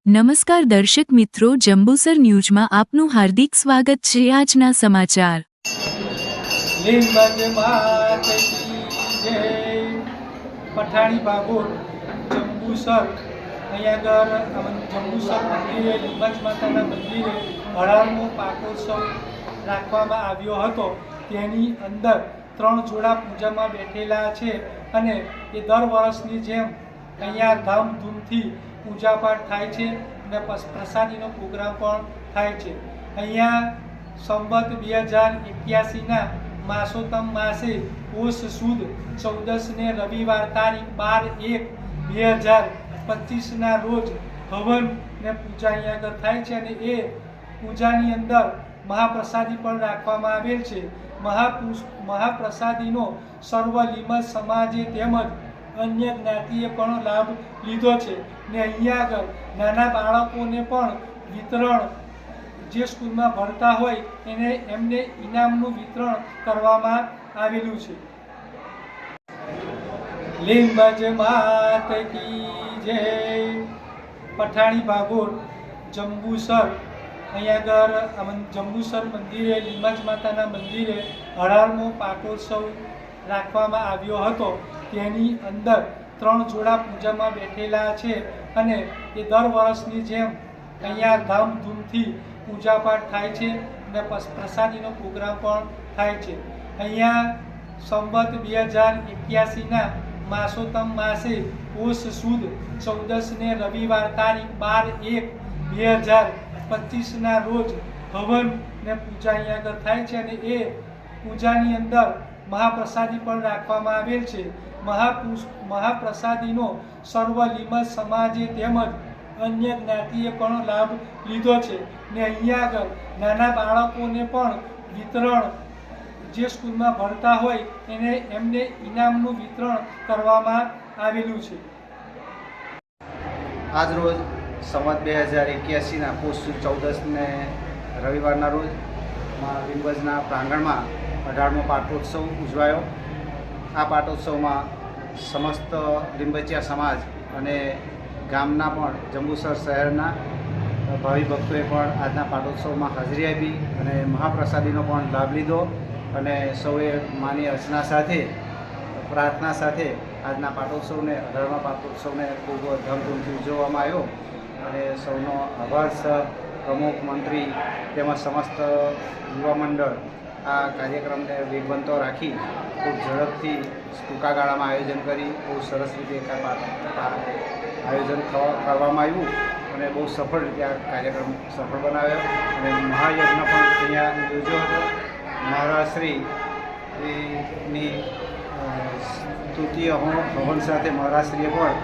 નમસ્કાર દર્શક મિત્રો, જંબુસર ન્યૂઝમાં આપનું હાર્દિક સ્વાગત છે। આજના સમાચાર પઠાણી ભાગોળ જંબુસર જંબુસર મંદિરે લીંબાજ માતાના મંદિરે 18મો પાટોત્સવ રાખવામાં આવ્યો હતો। તેની અંદર 3 જોડા પૂજામાં બેઠેલા છે અને એ દર વર્ષની જેમ અહીંયા ધામધૂમથી પૂજાપાઠ થાય છે અને પ્રસાદીનો પ્રોગ્રામ પણ થાય છે। અહીંયા સંવત 2081ના માસોત્તમ માસે પોષ સુદ 14ને રવિવાર તારીખ 12/1/2025ના રોજ હવન ને પૂજા અહીંયા આગળ થાય છે અને એ પૂજાની અંદર મહાપ્રસાદી પણ રાખવામાં આવેલ છે। મહાપ્રસાદીનો સર્વ લીમજ સમાજે તેમજ અન્ય જ્ઞાતિએ પણ લાભ લીધો છે ને અહીંયા આગળ નાના બાળકોને પણ વિતરણ જે સ્કૂલમાં ભણતા હોય એમને ઇનામનું વિતરણ કરવામાં આવેલું છે। લીંબાજ માત કી જય। પઠાણી ભાગોળ જંબુસર જંબુસર મંદિરે લીંબાજ માતાના મંદિરે 18મો પાટોત્સવ રાખવામાં આવ્યો હતો। તેની અંદર 3 જોડા પૂજામાં બેઠેલા છે અને એ દર વર્ષની જેમ અહીંયા ધામધૂમથી પૂજાપાઠ થાય છે અને પ્રસાદીનો પ્રોગ્રામ પણ થાય છે। અહીંયા સંવત 2081ના માસોત્તમ માસે પોષ સુદ 14ને રવિવાર તારીખ 12/1/2025ના રોજ હવન ને પૂજા અહીંયા આગળ થાય છે અને એ પૂજાની અંદર મહાપ્રસાદી પણ રાખવામાં આવેલ છે। મહાપ્રસાદીનો સર્વ લીમજ સમાજે તેમજ અન્ય જ્ઞાતિએ પણ લાભ લીધો છે ને અહીંયા આગળ નાના બાળકોને પણ વિતરણ જે સ્કૂલમાં ભણતા હોય એમને ઇનામનું વિતરણ કરવામાં આવેલું છે। આજ રોજ સંવત 2081ના પોષ સુદ 14ને રવિવારના રોજ લીંબજના પ્રાંગણમાં 18મો પાટોત્સવ ઉજવાયો। આ પાટોત્સવમાં સમસ્ત લીંબચિયા સમાજ અને ગામના પણ જંબુસર શહેરના ભાવિ ભક્તોએ પણ આજના પાટોત્સવમાં હાજરી આપી અને મહાપ્રસાદીનો પણ લાભ લીધો અને સૌએ માની અર્ચના સાથે પ્રાર્થના સાથે આજના પાટોત્સવને 18મા પાટોત્સવને ખૂબ ધામધૂમથી ઉજવવામાં આવ્યો અને સૌનો આભાર સહ પ્રમુખ મંત્રી તેમજ સમસ્ત યુવા મંડળ આ કાર્યક્રમને વેગવંતો રાખી ખૂબ ઝડપથી ટૂંકા ગાળામાં આયોજન કરી બહુ સરસ રીતે આયોજન કરવામાં આવ્યું અને બહુ સફળ રીતે આ કાર્યક્રમ સફળ બનાવ્યો અને મહાયજ્ઞ પણ અહીંયા યોજ્યો હતો। મહારાજશ્રીની સ્તુતિ હવન સાથે મહારાજશ્રીએ પણ